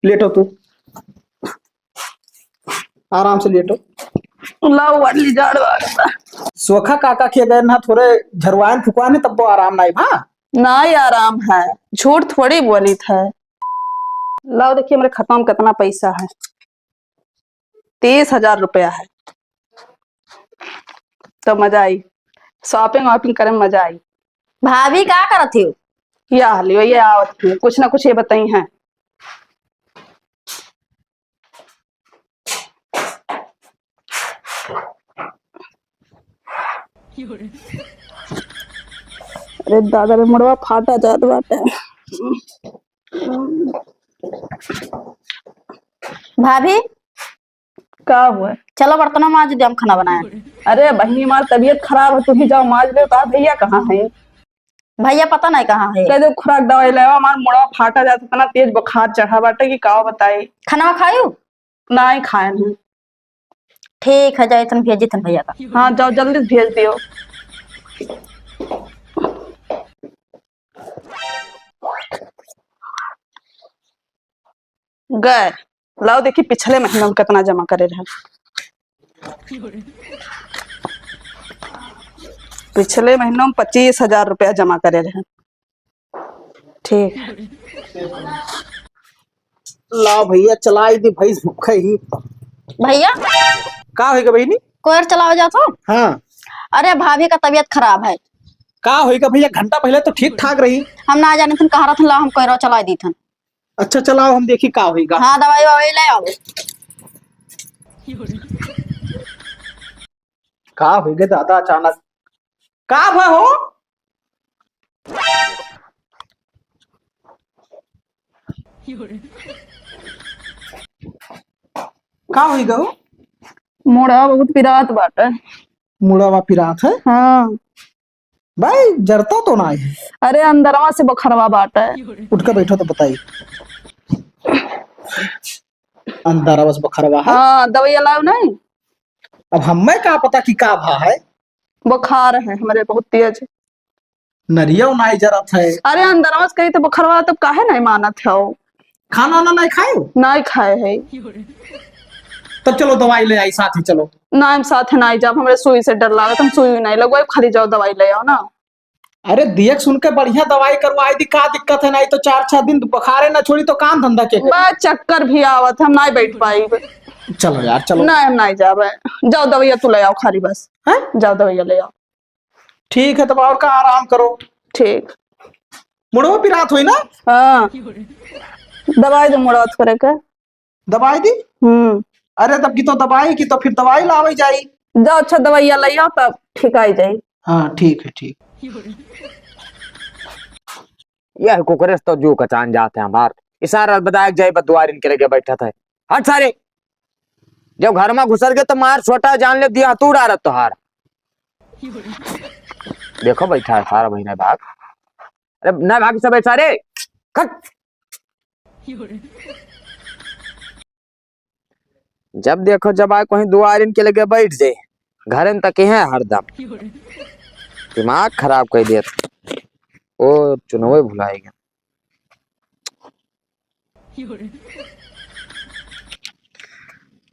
लेटो तू, आराम से लेटो। लाओ वाली झाड़ वाला सोखा काका के गए ना थोड़े झरवान फुकवाने तब वो आराम नहीं भा। ना ही आराम है, झूठ थोड़ी बोली था। लाओ देखिए मेरे खाता में कितना पैसा है, 30,000 रुपया है। तो मजा आई, शॉपिंग वॉपिंग करे में मजा आई। भाभी क्या करत थी? या हालियो ये आवत है, कुछ ना कुछ ये बताई है। अरे दादा रे मुड़वा फाटा जात बाटे। भाभी का हुआ? चलो बर्तनों मांज दे, हम खाना बनाए। अरे बहनी मार तबीयत खराब है, तुम ही जाओ माज लो। कहा भैया कहाँ है? भैया पता नहीं कहाँ है। कह दो खुराक दवाई ले आओ, हमारा मुड़वा फाटा जाता, इतना तेज बुखार चढ़ा बाटे कि का बताई। खाना खायू? ना ही खाए नहीं। ठीक है, जाए तुम भेजी तुम भैया का। हाँ जाओ जल्दी से भेज दियो। गए लाओ देखिए पिछले महीने में कितना जमा करे रहे। पिछले महीनों में 25,000 रुपया जमा करे रहे। ठीक है लाओ भैया चलाई दी भाई भूखा ही। भैया का होगा बहनी? कोयर चलाओ जा तो। हाँ अरे भाभी का तबीयत खराब है। का होगा भैया? घंटा पहले तो ठीक ठाक रही। हम ना जाने थन कहाँ रहथन, ला हम कोयरो चला दी थन। अच्छा चलाओ हम देखी का होगा। हाँ दवाई ववाई ले आओ। का होगा दादा अचानक? का भा हो? का होगा हो? मुड़ा बहुत पिरात बाटे। मुड़ावा पिरात है? हाँ भाई जरता तो ना है। अरे अंदरवा से बुखारवा बाटे। उठ कर बैठो तो बताइए। अंदर बस बखरवा है। हाँ दवाई लाओ नहीं। अब हमें का पता कि का भा है? बुखार है हमारे बहुत तेज। नरिया नहीं जरत है। अरे अंदरवा से कही तो बुखारवा, तब काहे नहीं मानत है? खाना ना नहीं खाओ? नहीं खाए है। तब चलो दवाई ले आई साथ ही चलो। ना हम साथ नहीं जाब, हमारे सुई से डर लागत, हम सुई नहीं लगवाए, खाली जाओ दवाई ले आओ ना। अरे दियक सुन के बढ़िया दवाई करवाई दी, का दिक्कत है? नहीं तो 4-6 दिन बुखारे ना छोड़ी तो काम धंधा के करी? बस चक्कर भी आवत, हम नहीं बैठ पाई। चलो यार चलो। नहीं हम नहीं जाबे। जाओ दवाइया तू ले आओ खाली बस। हैं? जाओ दवाइया ले आओ। ठीक है तब और का आराम करो। ठीक। मुड़ो भी रात हुई ना? हाँ दवाई दो मुड़ा करे के। दवाई दी? अरे तब की तो दवाई की तो फिर दवाई लावे जाई। जाओ अच्छा दवाइया ले आओ तब ठीक आई जाई। हाँ ठीक है ठीक। यह कुकरेस तो जो कचान जाते हैं हमार इशारा बताया जाए बदुआर इनके लगे बैठा था। हट सारे, जब घर में घुसर गए तो मार छोटा जान ले दिया तू डारत तोहार। देखो बैठा है सारा महीना भाग। अरे न भाग सब सारे खट। जब देखो जब आए कहीं दुआर इनके लगे बैठ जाए, घर तक है हरदम दिमाग खराब कर दिया। ओ चुनाव भुलाएगा।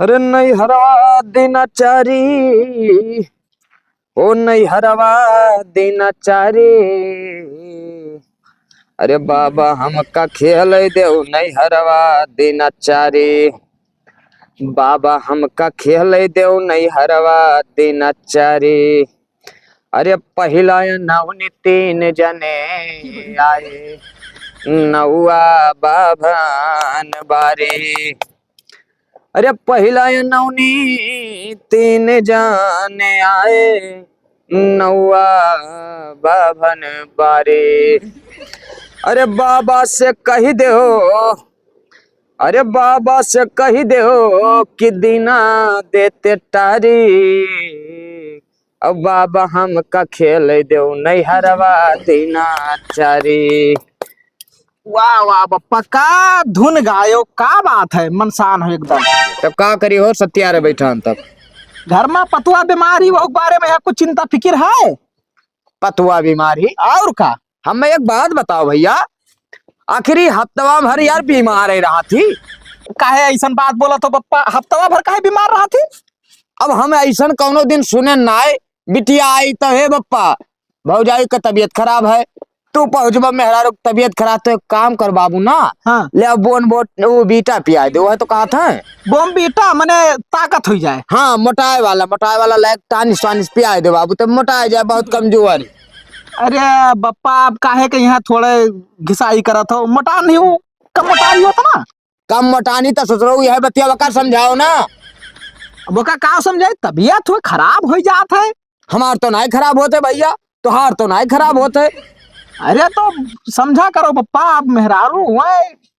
अरे नहीं हरवा देना चारी, ओ नहीं हरवा देना चारी। अरे बाबा हमका खेल दे नहीं हरवा देना चारी। बाबा हमका खेल दे नहीं हरवा देना चारी। अरे पहला नवनी 3 जने आए, नौआ बाभन बारी। अरे पहला नवनी 3 जने आए, नौआ बाभन बारी। अरे बाबा से कही दे हो, अरे बाबा से कही दे हो कि दीना देते टारी। अब बाबा हमका खेल दे नहीं हरवा देना चारी। वाह वाह बप्पा का धुन गायो, का बात है? मनसान हो एकदम। तब का करी हो सत्यारे बैठा तब घर में पतुआ बीमारी वो बारे में कुछ चिंता फिक्र है? पतुआ बीमारी और का? हमें एक बात बताओ भैया, आखिरी हफ्तवा भर यार बीमार रहा थी। काहे ऐसा बात बोला तो पप्पा, हफ्तवा भर काहे बीमार रहा थी? अब हम ऐसा कौनो दिन सुने ना बिटिया आई तो हे बप्पा भौजाई का तबीयत खराब है, तू पहुंचबा मेहरारू की तबीयत खराब, तो एक काम कर बाबू ना, हाँ। ले अब बोन बोट वो बीटा पिया दे, वो है तो कहा था बोम बीटा मने ताकत हो जाए। हाँ मोटाए वाला लायक टानिस वानिस पिया दे बाबू, तब मोटाए जाए, बहुत कमजोर। अरे बप्पा आप काहे के यहाँ थोड़े घिसाई करत हो, मोटा नहीं हो, कम मोटा नहीं होता ना। कम मोटानी तो सोच रहा हूँ यह बतिया बका समझाओ ना। वो का समझाए, तबीयत हो खराब हो जात है। हमार तो नहीं खराब होते भैया, तुहार तो नहीं खराब होते। अरे तो समझा करो पप्पा, आप मेहरारू हुए,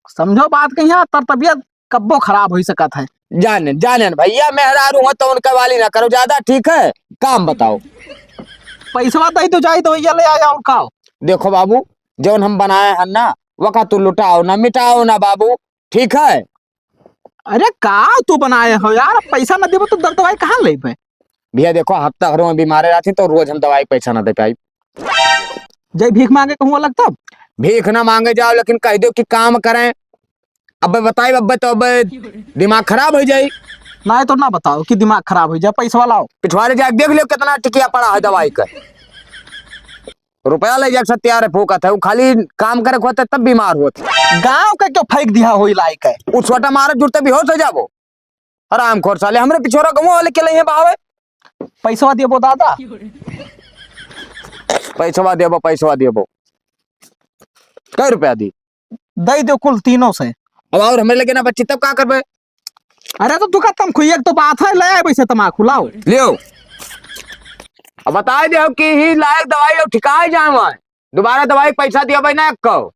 समझो बात के यहाँ तर तबीयत कब्बो खराब हो सकत है। जाने भैया मेहरारू हो तो उनका वाली ना करो ज्यादा, ठीक है? काम बताओ। पैसा दई तो जाए तो भैया ले आ जाओ का। देखो बाबू जौन हम बनाए हैं ना वका तू लुटाओ ना मिटाओ ना बाबू, ठीक है? अरे का तू बनाए हो यार, पैसा न देबो तो दर्द दवाई कहाँ ले पे? भैया देखो हफ्ता भर में बीमार रहती तो रोज हम दवाई पैसा ना दे पाई। जय भीख मांगे कहूँ अलग तब। भीख ना मांगे जाओ लेकिन कह दो कि काम करें। अब बताई अब तो अब दिमाग खराब हो जाये। ना तो ना बताओ कि दिमाग खराब हो जाए, पैसा लाओ। पिछवाड़े जाके देख लो कितना टिकिया पड़ा है दवाई का, रुपया ले जाके सत्यार है फूकत है, वो खाली काम करे होते तब बीमार होते। गाँव का क्यों फेंक दिया हो लायक है, वो छोटा मारे जुटते भी हो सो जाबो आराम खोर साले, हमरे पिछोरा गमो वाले के लिए बावे। पैसा दियो दादा, पैसा देबो कई रुपया दी दे दो कुल तीनों से। अब और हमें लगे ना बच्ची तब का करबे? अरे तो तू का तम खुइया तो बात है, ले आए वैसे तमाकू लाओ लियो। अब बताए दे कि ही लायक दवाई और ठिकाए जाए, दोबारा दवाई पैसा दिया भाई ना कहो,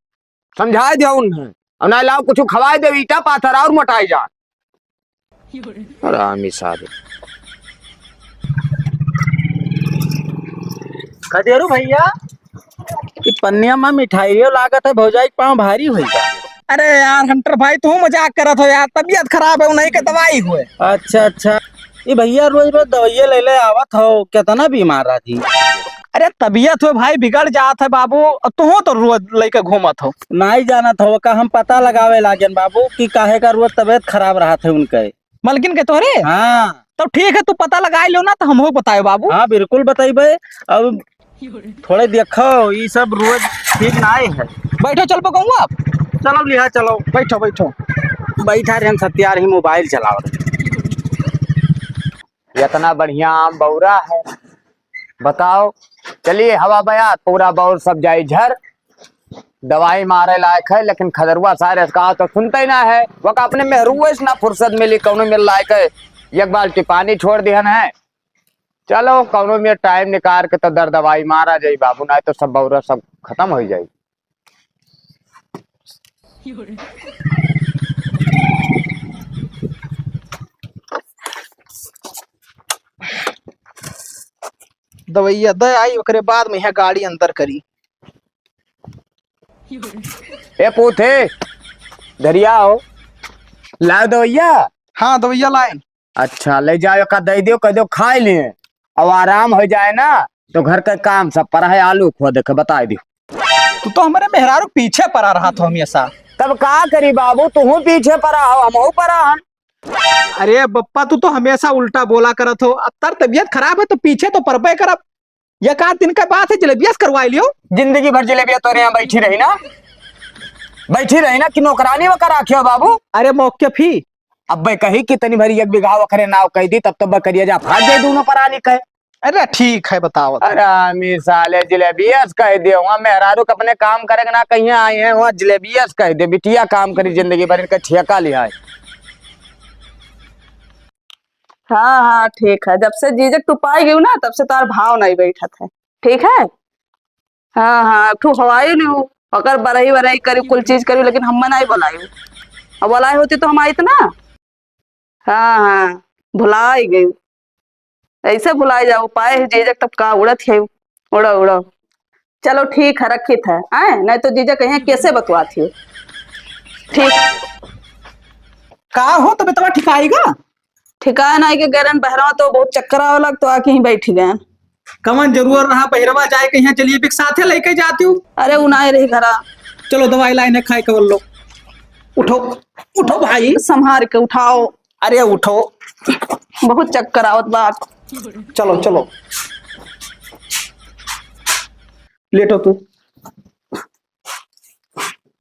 समझाए दे उन्हें, और ना लाओ कुछ खवाए दे ईटा पाथर और मोटाई जा। आरामी साहब खदेरू भैया, कि पन्निया में मिठाई लागत है, भौजाई के पाँव भारी हुई। अरे यार हंटर भाई तू मजाक करत हो यार, तबीयत खराब है उन्हीं के दवाई हुए। अच्छा ये भैया रोज रोज दवाइया ले ले आवत हो, कितना बीमार रहा थी? अरे तबीयत हो भाई बिगड़ जात है बाबू, तू तो रोज लेके घूमत हो। नहीं जाना था का हम पता लगावे लागन बाबू कि काहे का रोज तबीयत खराब रहा थे उनके। मलकिन के तोहरे? हाँ तो ठीक है, तू पता लगा लो ना तो हम बताए बाबू। हाँ बिल्कुल बताइबे। अब थोड़े देखो ये सब रोज ठीक नहीं है। बैठो चल पकऊँ आप। चलो लिहा चलो, बैठो बैठो। बैठा रहे सत्यार ही मोबाइल चलाओ। इतना बढ़िया आम बौरा है, बताओ। चलिए हवा बया पूरा बौर सब जाई झर, दवाई मारे लायक है लेकिन खदरुआ सारे कहा तो सुनते ही ना है। वो अपने मेहरुए से ना फुर्सत मिली, कौनो मिल लायक है एक बाल्टी पानी छोड़ दिहन है। चलो कौनो में टाइम निकाल के तो दर दवाई मारा जाई बाबू, ना तो सब बौरा सब खत्म हो जाये। दवाइया दे आई ओकरे बाद में यहाँ गाड़ी अंदर करी। ए पूथे दरिया हो लाओ दवैया। हाँ दवाइया लाए। अच्छा ले जाओ का दे दियो, कह दो खा लिए अब आराम हो जाए ना तो घर का काम सब पर है, आलू खो देखे बता दियो। तू तो हमारे मेहरारू पीछे पड़ा रहा था हमेशा। तब का करी बाबू, तू पीछे पड़ा हो हम पड़ा हन। अरे बप्पा तू तो हमेशा उल्टा बोला करत हो, अब तर तबीयत खराब है तो पीछे तो पड़बे करब। ये का दिन का बात है, जलेबियास करवा लियो। जिंदगी भर जलेबिया तो यहाँ बैठी रही ना कि नौकरानी वकर आखियो बाबू। अरे मौके फी अब भाई कही कि तनी भरी एक बिघा वखरे नाव कह दी तब तो बकरिया जा फाड़ दे दोनों परानी कहे। अरे ठीक है बताओ। अरे साले जलेबियस कह दे, वहाँ मेहरारू अपने काम करेगा ना, कहीं आए हैं वहाँ जलेबियस कह दे, बिटिया काम करी जिंदगी भर इनका ठेका लिया है। हाँ ठीक है, जब से जीजक टुपाई गई ना तब से तार भाव नहीं बैठा था। ठीक है हाँ तू हवाई नहीं अगर बरही करी कुल चीज करी, लेकिन हम नहीं बोलाई, अब बोलाई होती तो हम आई ना। हाँ भुला ही गई, ऐसे भुलाई जाओ पाए है जीजक तब का उड़त है। उड़ो चलो ठीक है रखी था, नहीं तो जीजक कहीं कैसे बतवा थी। ठीक का हो तो बेतवा ठिकाएगा? ठिकाना नहीं के गैरन बहरवा तो बहुत चक्कर आवे लग तो आके ही बैठ गए। कमन जरूर रहा बहिरवा जाए के यहाँ, चलिए साथे लेके जाती हूँ। अरे उनाए रही घरा चलो दवाई लाइन खाए केवल लो। उठो उठो भाई। संभाल के उठाओ। अरे उठो। बहुत चक्कर आवत बात। चलो चलो लेटो तू,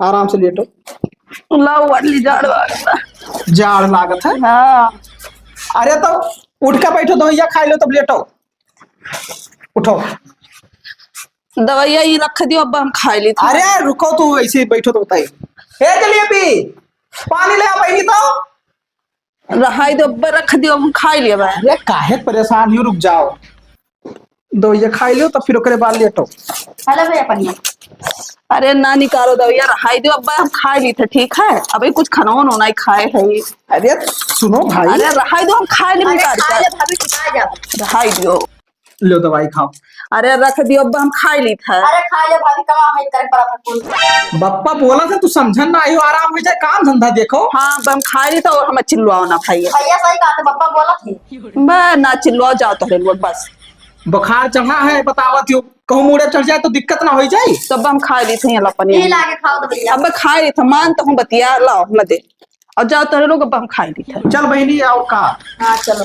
आराम से लेटो। लाओ वाली जाड़ वाला। जाड़ लागत है। हाँ अरे तो उठ के बैठो, दवाइया खा लो तब लेटो। उठो। दवाइया ये रख दियो, अब हम खा ली थी। अरे रुको तू, ऐसे ही बैठो तो बताइए। हे जलेबी पानी ले आ बहनी तो। रहाई दो, अब रख दियो, हम खा लिए भाई। अरे काहे परेशान हो, रुक जाओ। दवाइया खा लियो तब फिर ओकरे बाद लेटो। हेलो भैया पनिया। अरे ना निकालो दवाइया, रहाई दो, अब हम खा ली थे। ठीक है, अभी कुछ खाना नहीं खाए है। अरे सुनो भाई। अरे रहाई दो, हम खा ली निकाल के। भाभी टिका जा। रहाई दियो। लो दवाई खाओ। अरे रख दियो, अब हम खा ली था। अरे खा ले भाभी, कमा है कर पर अपना कुल। बप्पा बोला था तू समझन ना आयो, आराम हो जाए, काम धंधा देखो। हाँ अब हम खा ली था, और हमें चिल्लाओ ना भाई। भैया सही कहा था, पप्पा बोला थी। मैं ना चिल्लाओ, जाओ तो लोग बस। बुखार चढ़ा है बतावत हो, कहूँ मुड़े चढ़ जाए तो दिक्कत ना हो जाए। तब हम खा ली थी अपन। यही लाके खाओ तो भैया। अब खा ली था, मान तो हूँ बतिया, लाओ न दे और जाओ तो लोग, अब हम खा ली थे। चल बहनी आओ का। हाँ चलो।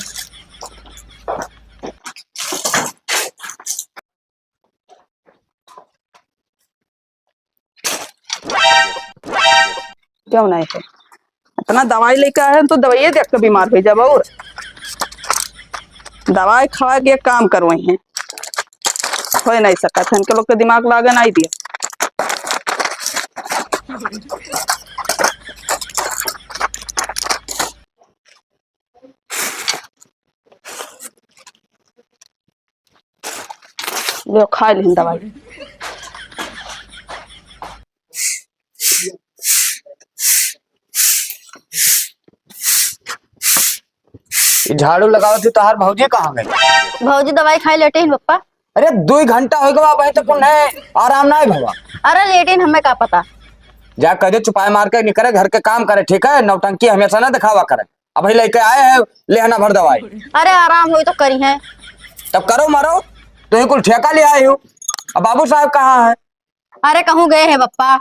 क्यों नहीं है, इतना दवाई लेकर आए हैं तो दवाई देख के बीमार हो जाब। और दवाई खवा के काम करवाई हैं, हो नहीं सका था, इनके लोग के दिमाग लागे नहीं दिया। लो खा ली दवाई। झाड़ू लगाओ थी, तोहार भौजी कहाँ गई? भौजी दवाई खाई लेटे ही पप्पा। अरे 2 घंटा हो गया भाई, तो पुनः आराम ना है भवा। अरे लेटिन हमें क्या पता। जा कदे चुपाए मार के निकले, घर के काम करे। ठीक है, नौटंकी हमेशा ना दिखावा करे। अब लेके आए हैं लेना भर दवाई। अरे आराम हुई तो करी है। तब करो मरो, तो ही कुल ठेका ले आए हो। अब बाबू साहब कहाँ है? अरे कहूँ गए हैं पप्पा।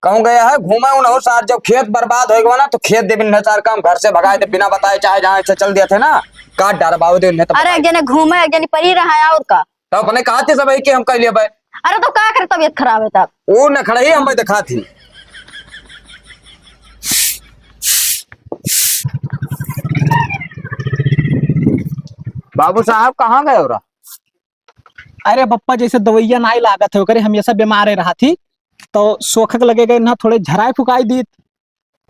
कहूँ गया है, घूमे उन्हों सार। जब खेत बर्बाद हो गया ना, तो खेत दे बिन चार काम घर से भगाए थे बिना बताए, चाहे जहाँ से चल दिया थे ना, काट डार बाबू दे। अरे एक जने घूमे, एक जने परी रहा है और का। तो अपने कहा थे सब कि हम कह लिए भाई। अरे तो क्या करे, तबीयत खराब है तब। वो न खड़ा ही हमें दिखा थी। बाबू साहब कहाँ गए हो? अरे बप्पा जैसे दवाइया ना लागत है, ओकरे हमेशा बीमार रहा थी, तो सोखक लगेगा ना, थोड़े झराई फुकाई दी।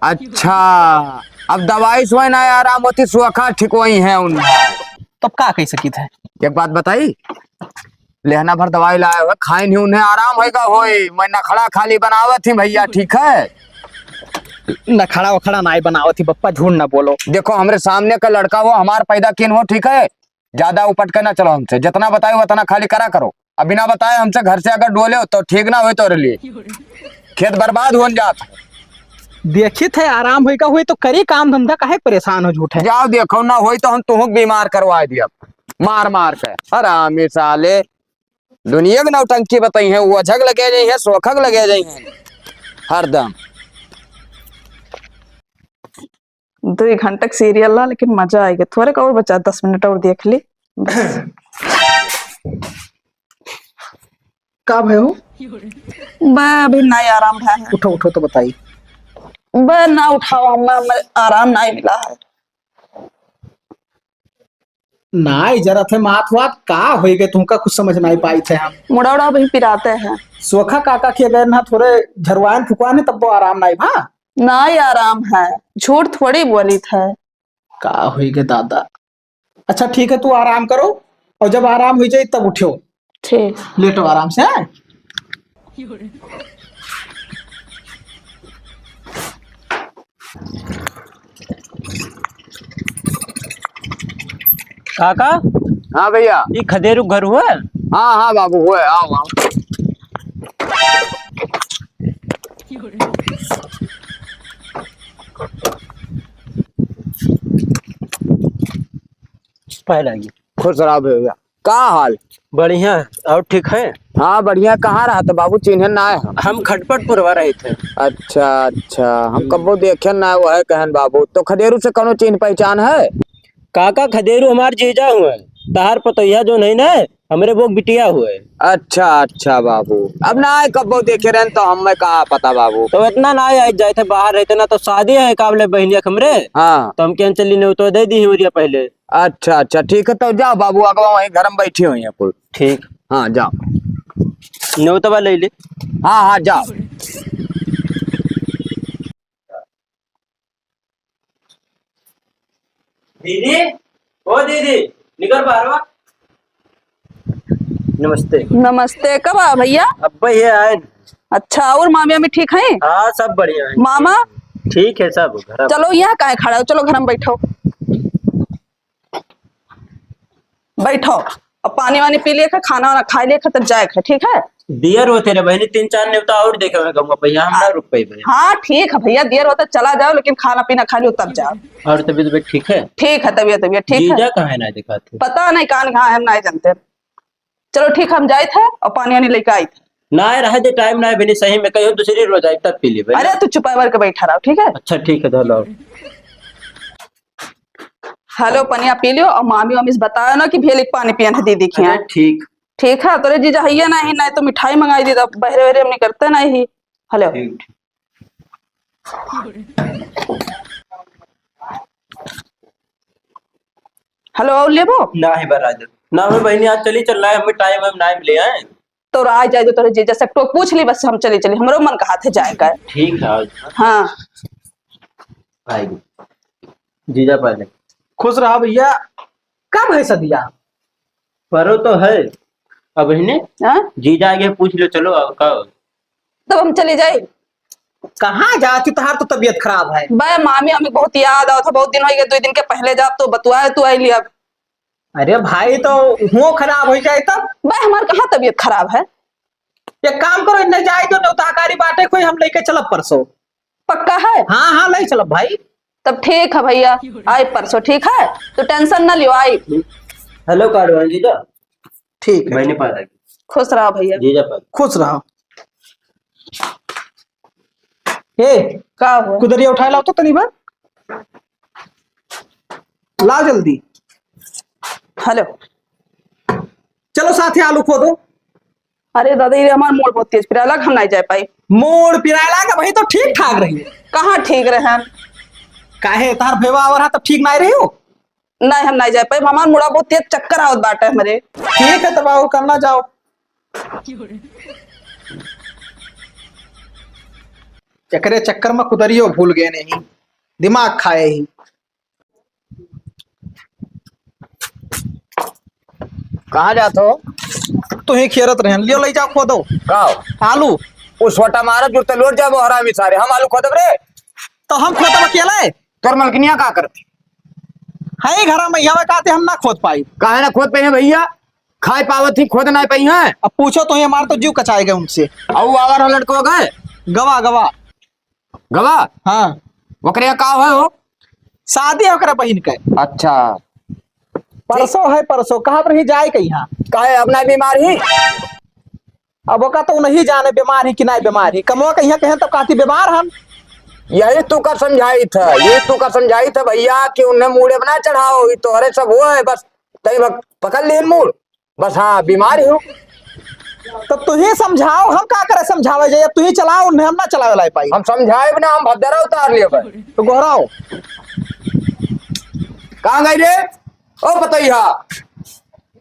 अच्छा, अब दवाई सोए ना आराम होती, सुखा ठीक वही है उन। तब का कह सकी थे? एक बात बताई, लेहना भर दवाई लाए हुए, खाए नहीं, उन्हें आराम होगा। होई मैं न खड़ा खाली बनावत थी भैया। ठीक है, न खड़ा वखड़ा ना बनाओ थी बप्पा, झूठ ना बोलो। देखो हमारे सामने का लड़का हो, हमार पैदा किन हो। ठीक है, ज्यादा उपट के ना चलो हमसे, जितना बताए उतना खाली करा करो। अब बिना बताए हमसे घर से अगर डोले हो तो ठीक ना हो, तो लिए खेत बर्बाद हो जाता। देखी थे आराम होगा हुई तो करी काम धंधा, काहे परेशान हो झूठे। जाओ देखो ना होई तो हम तुहक बीमार करवा दिया मार मार के। हरामी साले, दुनिया की नौटंकी बताई है, वो झग लगे जाई है, सोखक लगे जाई है हरदम। 2 घंटे सीरियल ला, लेकिन मजा आएगा। थोड़े का और बचा, 10 मिनट और देख ली। का भय हो? मैं अभी नहीं आराम है। उठो उठो तो बताइए। मैं ना उठाओ, मैं आराम नहीं मिला है। ना जरा थे माथ वात का हो गए, तुमका कुछ समझ नहीं पाई थे हम। मुड़ा उड़ा भी पिराते हैं। सोखा काका किए गए ना, थोड़े झरवान फुकवाने तब वो आराम नहीं भा। ना ही आराम है, झूठ थोड़ी बोली था। का हो गए दादा। अच्छा ठीक है, तू आराम करो, और जब आराम हो जाए तब उठो। ठीक, लेटो आराम से। काका हाँ भैया। ये खदेरू घर हुआ? हाँ हाँ बाबू हुए, आओ आओ। पहले आइए। खुश रहो भैया। का हाल? बढ़िया। और ठीक है? हाँ बढ़िया। कहाँ रहा था बाबू? चिन्हन ना है हम खटपटपुरवा रहे थे। अच्छा अच्छा, हम कबो देखे ना वो है कहन बाबू। तो खदेरू से कोनो चिन्ह पहचान है? काका खदेरू हमार जीजा हुए, तहार पतैया जो नहीं ना हमरे वो बिटिया हुए। अच्छा अच्छा बाबू, अब ना आए कबो देखे रहे तो हमें कहा पता बाबू। तो इतना ना आ जाए थे, बाहर रहते ना तो शादी है काबले बहनिया हमरे। हाँ तो हम क्या चली नहीं तो दे दी हुई पहले। अच्छा अच्छा ठीक है, तो जाओ बाबू, अगवा वहीं घर में बैठी हुई है कुल। ठीक, हाँ जाओ। न्योतवा ले ले। हाँ हाँ जाओ। दीदी, ओ दीदी, निकल बाहर। नमस्ते। नमस्ते। कब आ भैया? अब ये आए। अच्छा, और मामी अम्मी ठीक है? हाँ सब बढ़िया है। मामा ठीक है सब घर। चलो यहाँ काहे खड़ा हो, चलो घर में बैठो। बैठो और पानी वानी पी लिया, खाना वाना खा लिया, तब जाए खा, ठीक है? दियर होते ना बहनी, 3-4 नेवता और देखे मैं कहूँगा भैया, हम ना रुक पाई भैया। हाँ ठीक है भैया, देर होता चला जाओ, लेकिन खाना पीना खा लियो तब जाओ। और तबीयत ठीक है? ठीक है, तबीयत तबीयत ठीक है। जीजा कहाँ है ना दिखाते? पता नहीं कहाँ कहाँ है, हम नहीं जानते। चलो ठीक, हम जाए थे और पानी वानी लेके आई थे। ना रहे दे टाइम ना बहनी, सही में कहीं दूसरी रोज आई तब पी ली भैया। अरे तू चुपा करके बैठा रहो, ठीक है? अच्छा ठीक है, धो हेलो, पनिया पी लियो और मामी वामी से बताया ना कि भेल एक पानी पियन है दीदी के यहाँ। ठीक ठीक है, तोरे जीजा है नहीं, नहीं तो मिठाई मंगाई दी, बहरे बहरे हम नहीं करते नहीं। हेलो ठीक। हेलो, और लेबो ना है बराज ना है बहनी, आज चली चल रहा है, हमें टाइम हम ना ले आए। तो आ जाए तो तोरे जीजा से तो पूछ ली, बस हम चली चली, हमरो मन कहा थे जाए का। ठीक है आज हाँ आएगी जीजा पहले। खुश रहा भैया। कब है सदिया? परो तो है अब बहनी, हाँ, जीजा आगे पूछ लो। चलो का तब हम चले जाए। कहाँ जाती? तुहार तो तबीयत खराब है। भाई मामी हमें बहुत याद आओ था, बहुत दिन हो गए, 2 दिन के पहले जा तो बतुआ तू आई लिया। अरे भाई तो हुओ खराब हो जाए तब। भाई हमारे कहाँ तबीयत खराब है? एक काम करो, इन्हें जाए दो, नौताकारी बाटे कोई हम लेके चलब परसों। पक्का है? हाँ हाँ ले चलब भाई। तब ठीक है भैया, आई परसों, ठीक है? तो टेंशन ना लियो, आई। हेलो कार्ड जीजा। ठीक है, बहनी पा जाएगी। खुश रहो भैया। जीजा पा। खुश रहो। हे का हुआ? कुदरिया उठा लाओ तो तनी बार, ला जल्दी। हेलो, चलो साथे आलू खो दो। अरे दादा ये हमारा मूड बहुत तेज फिर अलग, हम नहीं जा पाई। मोड़ पिराला का भाई तो ठीक ठाक रही। कहाँ ठीक रहे हैं? काहे तार भेवा आवर है तब ठीक ना रही हो? नहीं हम नहीं जा पाए, हमारा मुड़ा बहुत तेज चक्कर आवत बाटे हमारे। ठीक है तब आओ, करना जाओ। चक्करे चक्कर में कुदरियो भूल गए नहीं, दिमाग खाए ही। कहाँ जाते हो? तो ही खेरत रहे, लियो ले जाओ खो दो का आलू। उस वटा मारा जुड़ते लौट जाबो हरामी सारे, हम आलू खोदब रे। तो हम खोदब अकेला है? तोर मलकनिया का करती है घर में यहाँ कहते हम ना खोद पाई। काहे ना खोद पे भैया? खाए पावत ही खोद ना पाई है। अब पूछो तो ये मार तो जीव कचाए गए उनसे। और आवर लड़को गए गवा गवा। गवा। हाँ वकरिया का हो? शादी है ओकरा बहिन के। अच्छा परसों है, परसों कहाँ पर ही जाए के यहाँ। काहे अपना बीमार ही? अब ओका तो नहीं जाने बीमार ही कि नहीं बीमार ही, कमवा कहीं कहें तो कहती बीमार हम। यही तू का समझाई था, ये तू का समझाई था भैया कि उन्हें मूड़े बना चढ़ाओ, ये तोहरे सब हुआ है बस। तई पकड़ ली मूड बस। हाँ बीमार हूँ। तो तू ही समझाओ, हम का करे समझावे जाए? तू ही चलाओ, हम ना चलावे लाई पाई। हम समझाए बिना हम भद्दरा उतार लिए भाई। तो गोहराओ कहाँ गई रे? ओ पतैया,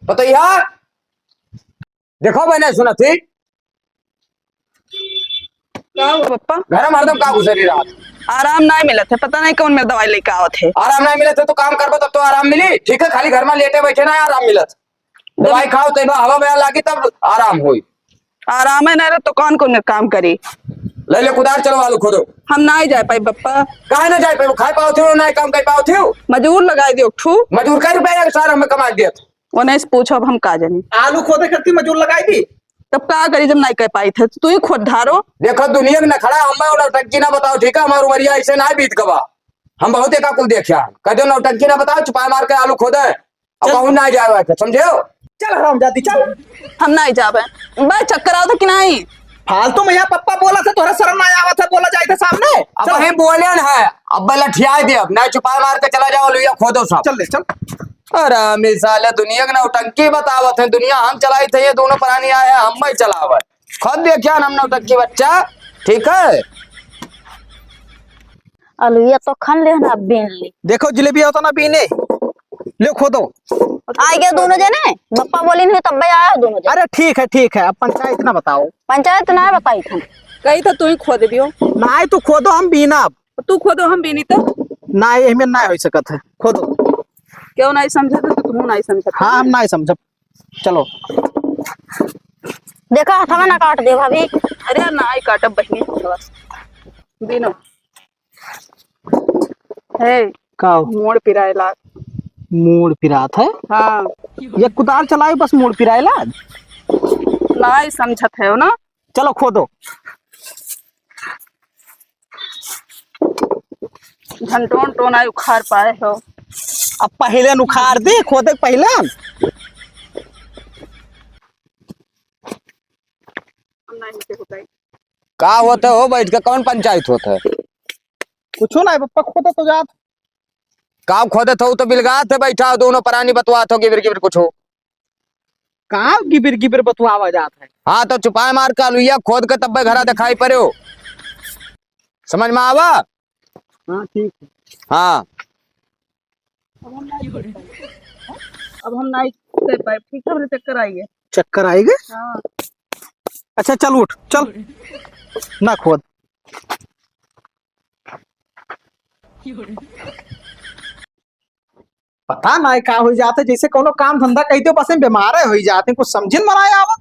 पतैया देखो मैंने सुना थी क्या हुआ पप्पा? घर में हरदम का घुसेरी रात। आराम नहीं मिला था, पता नहीं कौन मेरे दवाई लेके आओ थे। आराम नहीं मिले थे तो काम करबो तब तो आराम मिली। ठीक है, खाली घर में लेटे बैठे ना आराम मिलत। दवाई खाओ तो हवा बयान लागी तब आराम हुई। आराम है नहीं तो कौन कौन काम करी? ले ले कुदार, चलो आलू खोदो। हम नहीं जा पाई पप्पा। काहे ना जाए पे? खाए पाओ थे ना काम कर पाओ थे? मजूर लगाई दियो ठू। मजदूर का रुपया सारा हमें कमा दिया था। वो नहीं से पूछो, अब हम का जानी। आलू खोदे करती मजूर लगाई दी। तब का करी जब नहीं कर पाई थे? तू ही खुद धारो। देखो दुनिया में न खड़ा हमें नौटंकी ना बताओ, ठीक है? हमारी उमरिया ऐसे ना बीत गवा। हम बहुत एक कुल देखा, कदो नौटंकी ना बताओ, छुपा मार के आलू खोदे अब कहूँ ना जाए, समझे हो? चल हराम जाती चल। हम नहीं जाबे। बे चक्कर आओ कि नहीं? फालतू में यहाँ पप्पा बोला था तोहरा शर्म ना आवा था बोला जाए थे सामने। अब वही बोले न है अब लठिया दे अब नहीं छुपा मार के चला जाओ लोहिया खोदो सब। चल ले चल। अरे मिसाल दुनिया के नौटंकी बतावत है दुनिया हम चलाई थे ये दोनों प्राणी आए हैं हम ही चलावत खुद देखिए हम नौटंकी बच्चा ठीक है। अलुआ तो खन ले ना बीन ली। देखो जलेबी होता ना बीने ले खोदो। आ गया दोनों जने, बप्पा बोली नहीं तब भी आया दोनों जने। अरे ठीक है अब पंचायत ना बताओ। पंचायत ना बताई थी। कही तो तू ही खोद दियो। ना तू खोदो हम बीना। तू खोदो हम बीनी तो ना हमें ना हो सकत है खोदो। क्यों नहीं समझे तो तू नहीं समझ। हाँ हम नहीं समझ। चलो देखा हथवा ना काट दे भाभी। अरे ना ही काटब बहनी बस बीनो हे का मोड़ पिरायला। मूड पिरात है। हाँ ये कुदाल चलाए बस मूड पिराएला। ना ही समझत है ना। चलो खोदो। घंटों टोन आई उखाड़ पाए हो। अब पहले उखाड़ दे खोदे पहले। का होता हो बैठ के कौन पंचायत होता है कुछ ना पप्पा खोदो तो जात। का खोदे हो तो बिलगात है बैठा हो दोनों प्राणी बतवात हो गिबिर गिबिर कुछ हो। कहाँ गिबिर बतुआवा जात है। हाँ तो छुपाए मार का लुइया खोद के तब घरा दिखाई पड़े हो समझ में आवा। हाँ ठीक है। हाँ अब हम नहीं कर पाए ठीक है मेरे चक्कर आई है। चक्कर आएगा। हाँ अच्छा चल उठ चल ना खोद। पता ना का हो जाते जैसे कोनो काम धंधा कहते हो बस में बीमार हो जाते कुछ समझिन मनाया आवा।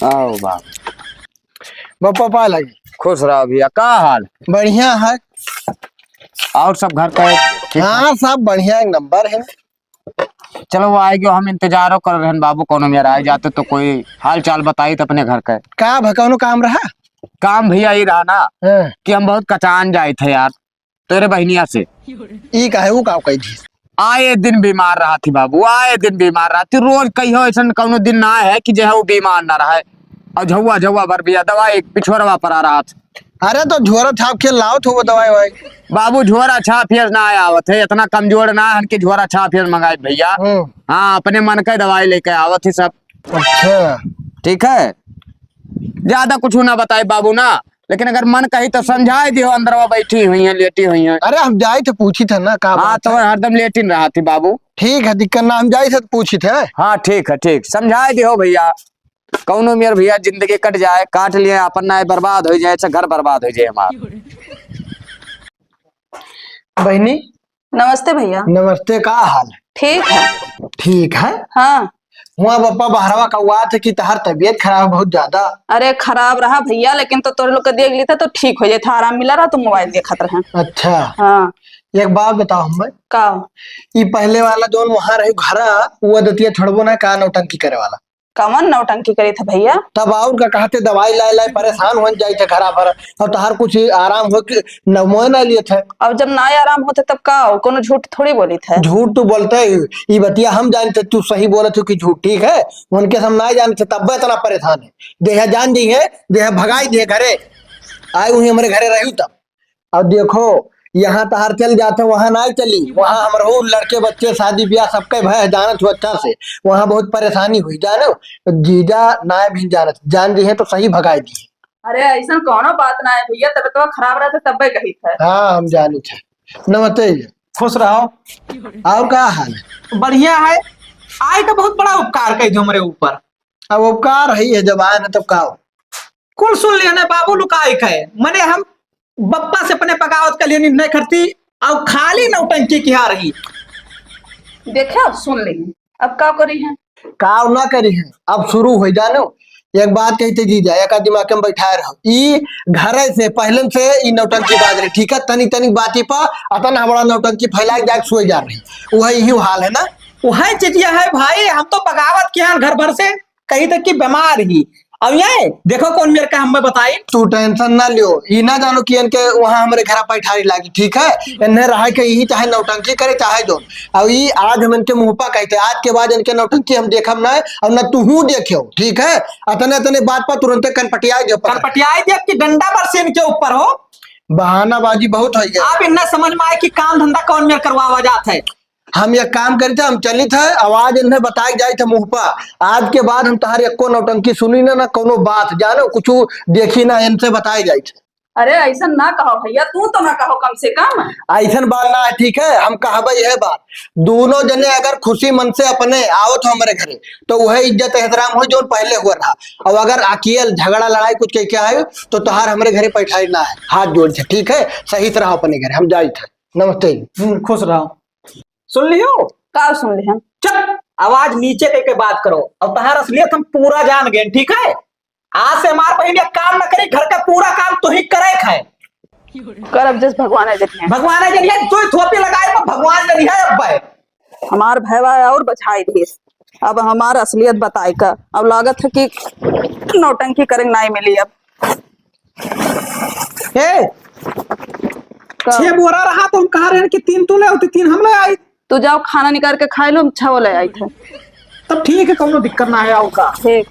आओ बाप बप्पा पा लगे खुश रहो भैया का हाल बढ़िया है। और सब घर का हाँ सब बढ़िया एक नंबर है। चलो वो आएगी हम इंतजारो कर रहे हैं बाबू कोनो मेरा आए जाते तो कोई हाल चाल बताई तो अपने घर का का भकौनो काम रहा। काम भैया ही रहा ना हाँ। कि हम बहुत कचान जाए थे यार तेरे बहनिया से ई का है वो का कही थी। आए दिन बीमार रहा थी बाबू आए दिन बीमार रहा थी रोज कही हो ऐसा कोनो दिन ना है कि जो है वो बीमार ना रहा है और झुआ भर भैया दवाई पिछोरवा पर आ रहा था। अरे तो झोरा छाप के लाओ तो वो दवाई वाई। बाबू झोरा छाप ना आया आवत है इतना कमजोर ना है कि झोरा छाप मंगाए भैया। हाँ अपने मन का दवाई लेके आवत है सब। अच्छा ठीक है ज्यादा कुछ ना बताए बाबू ना लेकिन अगर मन कही तो समझाए दियो अंदरवा बैठी हुई है लेटी हुई है। अरे हम जाए थे पूछी थे ना का हाँ तो हरदम लेटिन रहा थी बाबू। ठीक है दिक्कत ना हम जाए थे तो पूछी थे। हाँ ठीक है ठीक समझाए दियो भैया कौनो मेरे भैया जिंदगी कट जाए काट लिए अपन ना बर्बाद हो जाए घर बर्बाद हो जाए हमारा। बहनी नमस्ते भैया। नमस्ते का हाल है। ठीक है। ठीक है। हाँ हुआ बप्पा बहरवा का हुआ था कि तहार तबीयत खराब बहुत ज्यादा। अरे खराब रहा भैया लेकिन तो तोरे लोग का देख लिया था तो ठीक हो जाए था आराम मिला रहा तो मोबाइल देखत रहे। अच्छा हाँ एक बात बताओ हमें का ये पहले वाला जो वहां रहे घरा वो दतिया छोड़बो ना का नौटंकी करे वाला कमन नौटंकी करी था भैया। तब और का कहते दवाई लाए लाए परेशान हो जाए थे घरा भर और तहार कुछ आराम हो के नमो ना लिए थे। अब जब ना आराम होते तब का हो कोनो झूठ थोड़ी बोली थे। झूठ तू बोलते ये बतिया हम जानते तू सही बोले थे कि झूठ ठीक है उनके हम ना जानते तब इतना परेशान है देह जान दी है देह भगाई दिए घरे आए हुई हमारे घरे रही तब। अब देखो यहाँ तहार चल जाते वहां ना चली वहां हमारे लड़के बच्चे शादी ब्याह सबके भय जानत हो अच्छा से वहां बहुत परेशानी हुई जानो जीजा ना भी जानत जान दी है तो सही भगाई दी। अरे ऐसा कौनो बात ना है भैया तब तो खराब रहा था तब कही था। हाँ हम जानी थे। नमस्ते खुश रहो। और क्या हाल है। बढ़िया है। आए तो बहुत बड़ा उपकार कही जो हमारे ऊपर। अब उपकार है है जब आए ना तब का कुल सुन लिया ना बाबू लुकाई है मैंने हम बप्पा से अपने बगावत के लिए निर्णय करती और खाली नौटंकी की आ रही। देखे अब सुन ली अब क्या करी है काव ना करी है अब शुरू हो जानो। एक बात कहते जीजा एक दिमाग में बैठाए रहो ई घर से पहले से ई नौटंकी बाज रही ठीक है तनी तनी बाती पर अतन हमारा नौटंकी फैलाए जाए सोए जा रही वही ही हाल है ना। वही चिटिया है भाई हम तो बगावत किया घर भर से कहीं तक की बीमार ही अब ये देखो कौन मेरे का हमें बताई। तू टेंशन ना लियो, ई ना जानो कि इनके वहां हमारे घर पैठारी लागी, ठीक है। इन्हें रहा के यही चाहे नौटंकी करे चाहे जो। अब ई आज हम इनके मुंह पा कहते, आज के बाद इनके नौटंकी हम देखम ना और न तू हूँ देखियो, ठीक है। अतने अतने बात पर तुरंत कनपटिया जो कनपटियाई देख कि डंडा बरसे इनके ऊपर हो। बहानाबाजी बहुत हो गया। आप इन्हें समझ में आए कि काम धंधा कौन मेरे करवावा जात है। हम एक काम करी थे, हम चली थे, आवाज इन्हें बताई जाए थे मुंह पर। आज के बाद हम तुम्हारी एको नौटंकी सुनी ना कोनो बात जानो कुछ देखी ना, इनसे बताई जाए थे। अरे ऐसा ना कहो भैया, तू तो ना कहो कम से कम। ऐसा बात ना है, ठीक है। हम कहबे यह बात, दोनों जने अगर खुशी मन से अपने आओ तो हमारे घरे तो वह इज्जत एहतराम हो जो पहले हुआ रहा। और अगर अकेल झगड़ा लड़ाई कुछ कह के आयो तो तुहार हमारे घरे पैठाई ना है, हाथ जोड़ थे, ठीक है। सही तरह अपने घरे हम जाए थे। नमस्ते। खुश रहो। सुन लियो का सुन ले हम। चुप, आवाज नीचे करके बात करो। और तुम्हारा असलियत हम पूरा जान गए, ठीक है। आज से हमारे पहले काम न करे, घर का पूरा काम तो ही करे खाए। कर अब जिस भगवान है जरिए, भगवान है जरिए तो थोपी लगाए तो भगवान जरिए अब भाई। हमार भैया और बचाई दिए। अब हमार असलियत बताई का, अब लागत है कि नौटंकी करेंगे नहीं मिली अब। ए, 6 बोरा रहा तो हम कहा रहे हैं कि 3 तू ले होती 3 हम ले आई। तू जाओ खाना निकाल के खाए लो, हम 6 ले आई थे। तब ठीक है, कोनो दिक्कत ना है। आओ का ठीक।